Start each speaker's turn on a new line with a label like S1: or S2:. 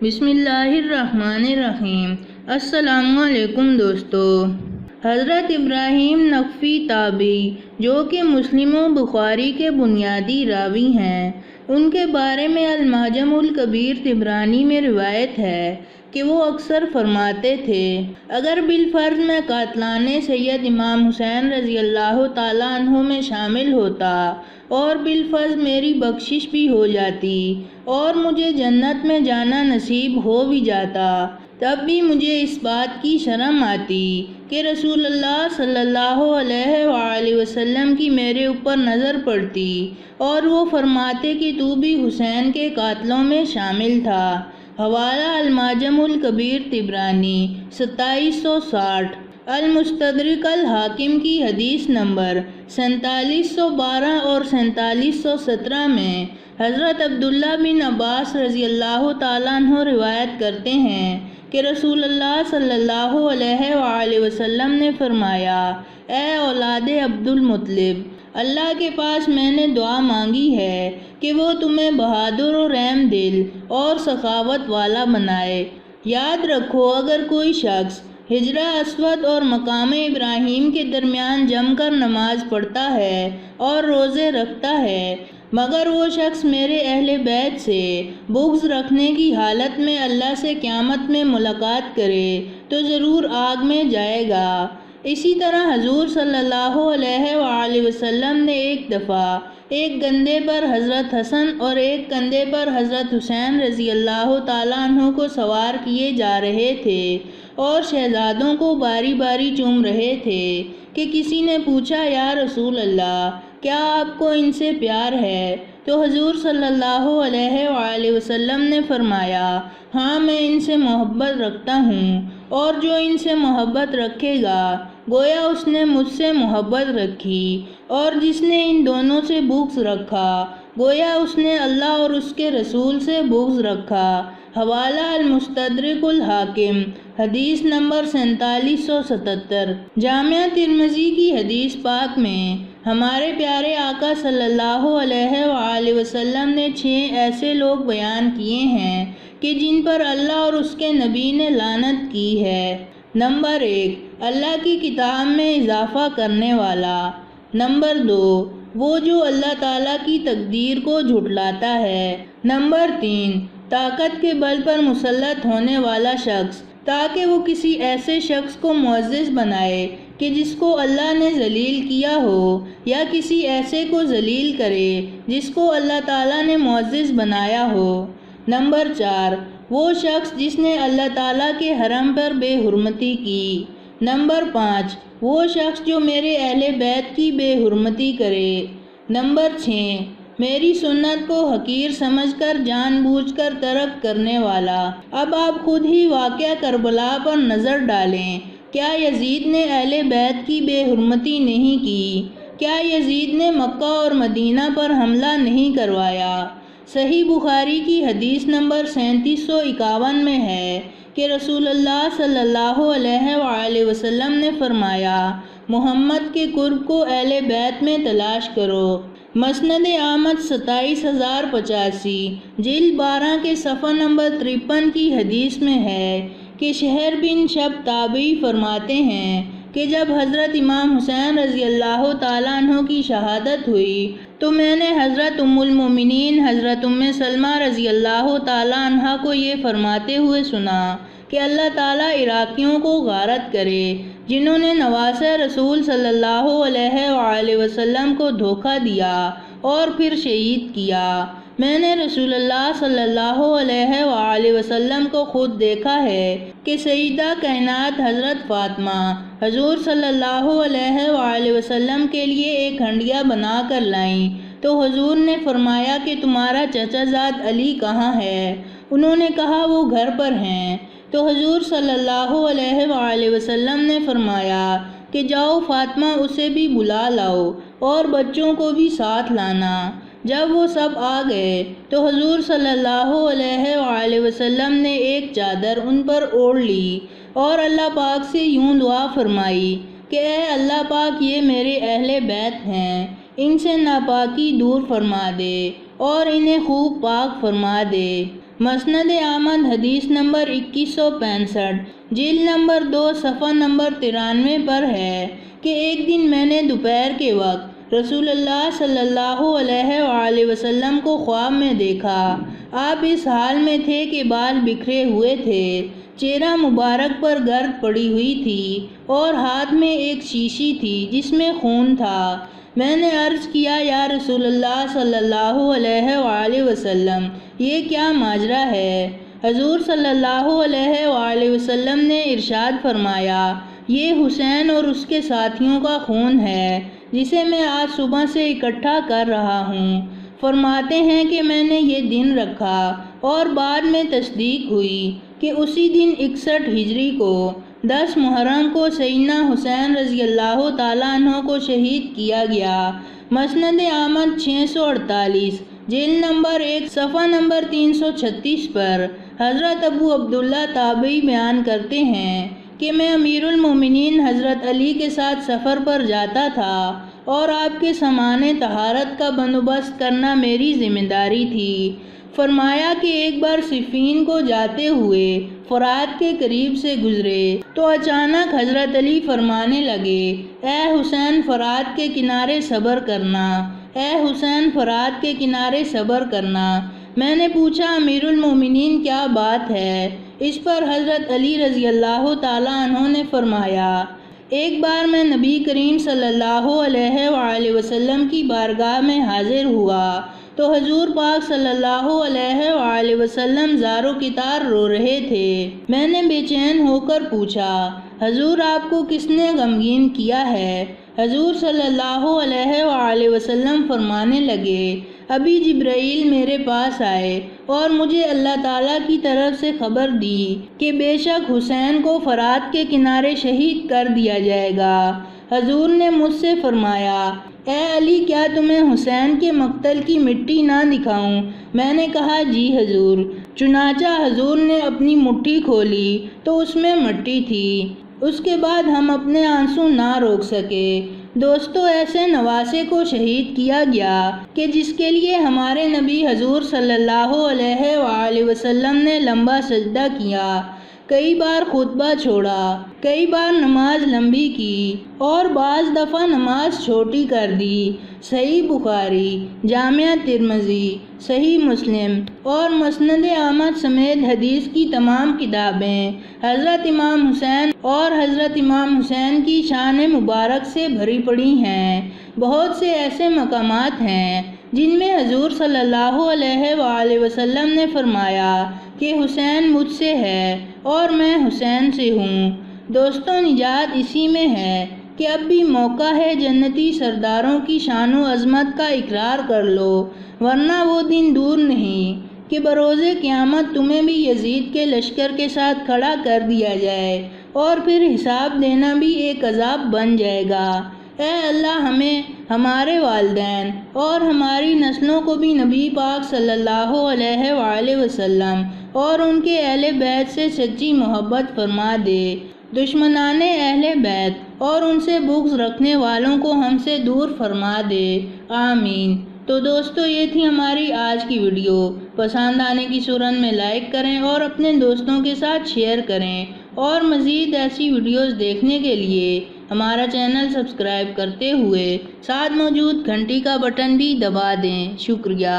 S1: بسم اللہ الرحمن الرحیم۔ السلام علیکم دوستو۔ حضرت ابراہیم نخعی تابعی جو کہ مسلم و بخاری کے بنیادی راوی ہیں، ان کے بارے میں المعجم الکبیر طبرانی میں روایت ہے کہ وہ اکثر فرماتے تھے، اگر بالفرض میں قاتلان سید امام حسین رضی اللہ تعالیٰ عنہ میں شامل ہوتا اور بالفرض میری بخشش بھی ہو جاتی اور مجھے جنت میں جانا نصیب ہو بھی جاتا، تب بھی مجھے اس بات کی شرم آتی کہ رسول اللہ صلی اللہ علیہ وآلہ وسلم کی میرے اوپر نظر پڑتی اور وہ فرماتے کہ تو بھی حسین کے قاتلوں میں شامل تھا۔ حوالہ المعجم الکبیر طبرانی 2760۔ المستدرک الحاکم کی حدیث نمبر 4712 اور 4717 میں حضرت عبداللہ بن عباس رضی اللہ تعالیٰ عنہ روایت کرتے ہیں کہ رسول اللہ صلی اللہ علیہ وآلہ وسلم نے فرمایا، اے اولاد عبد المطلب، اللہ کے پاس میں نے دعا مانگی ہے کہ وہ تمہیں بہادر و رحم دل اور سخاوت والا بنائے۔ یاد رکھو، اگر کوئی شخص حجرہ اسود اور مقام ابراہیم کے درمیان جم کر نماز پڑھتا ہے اور روزے رکھتا ہے، مگر وہ شخص میرے اہل بیت سے بغض رکھنے کی حالت میں اللہ سے قیامت میں ملاقات کرے تو ضرور آگ میں جائے گا۔ اسی طرح حضور صلی اللہ علیہ وآلہ وسلم نے ایک دفعہ ایک گندھے پر حضرت حسن اور ایک کندھے پر حضرت حسین رضی اللہ تعالیٰ عنہ کو سوار کیے جا رہے تھے اور شہزادوں کو باری باری چوم رہے تھے کہ کسی نے پوچھا، یا رسول اللہ، کیا آپ کو ان سے پیار ہے؟ تو حضور صلی اللہ علیہ وآلہ وسلم نے فرمایا، ہاں، میں ان سے محبت رکھتا ہوں، اور جو ان سے محبت رکھے گا گویا اس نے مجھ سے محبت رکھی، اور جس نے ان دونوں سے بغض رکھا گویا اس نے اللہ اور اس کے رسول سے بغض رکھا۔ حوالہ المستدرک الحاکم حدیث نمبر 4777۔ جامعہ ترمذی کی حدیث پاک میں ہمارے پیارے آقا صلی اللہ علیہ وآلہ وسلم نے 6 ایسے لوگ بیان کیے ہیں کہ جن پر اللہ اور اس کے نبی نے لعنت کی ہے۔ نمبر 1، اللہ کی کتاب میں اضافہ کرنے والا۔ نمبر 2، وہ جو اللہ تعالیٰ کی تقدیر کو جھٹلاتا ہے۔ نمبر 3، طاقت کے بل پر مسلط ہونے والا شخص تاکہ وہ کسی ایسے شخص کو معزز بنائے کہ جس کو اللہ نے ذلیل کیا ہو، یا کسی ایسے کو ذلیل کرے جس کو اللہ تعالیٰ نے معزز بنایا ہو۔ نمبر 4، وہ شخص جس نے اللہ تعالیٰ کے حرم پر بے حرمتی کی۔ نمبر 5، وہ شخص جو میرے اہل بیت کی بے حرمتی کرے۔ نمبر 6، میری سنت کو حقیر سمجھ کر جان بوجھ کر ترک کرنے والا۔ اب آپ خود ہی واقعہ کربلا پر نظر ڈالیں، کیا یزید نے اہل بیت کی بے حرمتی نہیں کی؟ کیا یزید نے مکہ اور مدینہ پر حملہ نہیں کروایا؟ صحیح بخاری کی حدیث نمبر 3751 میں ہے کہ رسول اللہ صلی اللہ علیہ وآلہ وسلم نے فرمایا، محمد کے قرب کو اہل بیت میں تلاش کرو۔ مسند احمد 27085 جلد 12 کے صفحہ نمبر 53 کی حدیث میں ہے کہ شہر بن شب تابعی فرماتے ہیں کہ جب حضرت امام حسین رضی اللہ تعالیٰ عنہ کی شہادت ہوئی تو میں نے حضرت ام المومنین حضرت ام سلمہ رضی اللہ تعالیٰ عنہ کو یہ فرماتے ہوئے سنا کہ اللہ تعالیٰ عراقیوں کو غارت کرے جنہوں نے نواسہ رسول صلی اللہ علیہ وآلہ وسلم کو دھوکہ دیا اور پھر شہید کیا۔ میں نے رسول اللہ صلی اللہ علیہ وآلہ وسلم کو خود دیکھا ہے کہ سیدہ کائنات حضرت فاطمہ حضور صلی اللہ علیہ وآلہ وسلم کے لیے ایک ہنڈیا بنا کر لائیں تو حضور نے فرمایا کہ تمہارا چچا زاد علی کہاں ہے؟ انہوں نے کہا وہ گھر پر ہیں۔ تو حضور صلی اللہ علیہ وآلہ وسلم نے فرمایا کہ جاؤ فاطمہ اسے بھی بلا لاؤ اور بچوں کو بھی ساتھ لانا۔ جب وہ سب آ گئے تو حضور صلی اللہ علیہ وآلہ وسلم نے ایک چادر ان پر اوڑھ لی اور اللہ پاک سے یوں دعا فرمائی کہ اے اللہ پاک، یہ میرے اہل بیت ہیں، ان سے ناپاکی دور فرما دے اور انہیں خوب پاک فرما دے۔ مسند احمد حدیث نمبر 2165 جلد نمبر 2 صفحہ نمبر 93 پر ہے کہ ایک دن میں نے دوپہر کے وقت رسول اللہ صلی اللہ علیہ وآلہ وسلم کو خواب میں دیکھا۔ آپ اس حال میں تھے کہ بال بکھرے ہوئے تھے، چہرہ مبارک پر گرد پڑی ہوئی تھی اور ہاتھ میں ایک شیشی تھی جس میں خون تھا۔ میں نے عرض کیا، یا رسول اللہ صلی اللہ علیہ وآلہ وسلم، یہ کیا ماجرا ہے؟ حضور صلی اللہ علیہ وآلہ وسلم نے ارشاد فرمایا، یہ حسین اور اس کے ساتھیوں کا خون ہے جسے میں آج صبح سے اکٹھا کر رہا ہوں۔ فرماتے ہیں کہ میں نے یہ دن رکھا اور بعد میں تصدیق ہوئی کہ اسی دن 61 ہجری کو 10 محرم کو سیدنا حسین رضی اللہ تعالیٰ عنہ کو شہید کیا گیا۔ مسند احمد 648 جلد نمبر 1 صفحہ نمبر 336 پر حضرت ابو عبداللہ تابعی بیان کرتے ہیں کہ میں امیر المومنین حضرت علی کے ساتھ سفر پر جاتا تھا اور آپ کے سامان طہارت کا بندوبست کرنا میری ذمہ داری تھی۔ فرمایا کہ ایک بار صفین کو جاتے ہوئے فرات کے قریب سے گزرے تو اچانک حضرت علی فرمانے لگے، اے حسین فرات کے کنارے صبر کرنا، اے حسین فرات کے کنارے صبر کرنا۔ میں نے پوچھا، امیر المومنین کیا بات ہے؟ اس پر حضرت علی رضی اللہ تعالیٰ عنہ نے فرمایا، ایک بار میں نبی کریم صلی اللہ علیہ وآلہ وسلم کی بارگاہ میں حاضر ہوا تو حضور پاک صلی اللہ علیہ وآلہ وسلم زار و کتار رو رہے تھے۔ میں نے بے چین ہو کر پوچھا، حضور آپ کو کس نے غمگین کیا ہے؟ حضور صلی اللہ علیہ وآلہ وسلم فرمانے لگے، ابھی جبرائیل میرے پاس آئے اور مجھے اللہ تعالیٰ کی طرف سے خبر دی کہ بے شک حسین کو فرات کے کنارے شہید کر دیا جائے گا۔ حضور نے مجھ سے فرمایا، اے علی، کیا تمہیں حسین کے مقتل کی مٹی نہ دکھاؤں؟ میں نے کہا، جی حضور۔ چنانچہ حضور نے اپنی مٹھی کھولی تو اس میں مٹی تھی۔ اس کے بعد ہم اپنے آنسو نہ روک سکے۔ دوستو، ایسے نواسے کو شہید کیا گیا کہ جس کے لیے ہمارے نبی حضور صلی اللہ علیہ وآلہ وسلم نے لمبا سجدہ کیا، کئی بار خطبہ چھوڑا، کئی بار نماز لمبی کی اور بعض دفعہ نماز چھوٹی کر دی۔ صحیح بخاری، جامعہ ترمذی، صحیح مسلم اور مسند احمد سمیت حدیث کی تمام کتابیں حضرت امام حسین اور حضرت امام حسین کی شان مبارک سے بھری پڑی ہیں۔ بہت سے ایسے مقامات ہیں جن میں حضور صلی اللہ علیہ وآلہ وسلم نے فرمایا کہ حسین مجھ سے ہے اور میں حسین سے ہوں۔ دوستو، نجات اسی میں ہے کہ اب بھی موقع ہے جنتی سرداروں کی شان و عظمت کا اقرار کر لو، ورنہ وہ دن دور نہیں کہ بروز قیامت تمہیں بھی یزید کے لشکر کے ساتھ کھڑا کر دیا جائے اور پھر حساب دینا بھی ایک عذاب بن جائے گا۔ اے اللہ، ہمیں، ہمارے والدین اور ہماری نسلوں کو بھی نبی پاک صلی اللہ علیہ وآلہ وسلم اور ان کے اہل بیت سے سچی محبت فرما دے۔ دشمنان اہل بیت اور ان سے بغض رکھنے والوں کو ہم سے دور فرما دے، آمین۔ تو دوستو، یہ تھی ہماری آج کی ویڈیو۔ پسند آنے کی صورت میں لائک کریں اور اپنے دوستوں کے ساتھ شیئر کریں، اور مزید ایسی ویڈیوز دیکھنے کے لیے ہمارا چینل سبسکرائب کرتے ہوئے ساتھ موجود گھنٹی کا بٹن بھی دبا دیں۔ شکریہ۔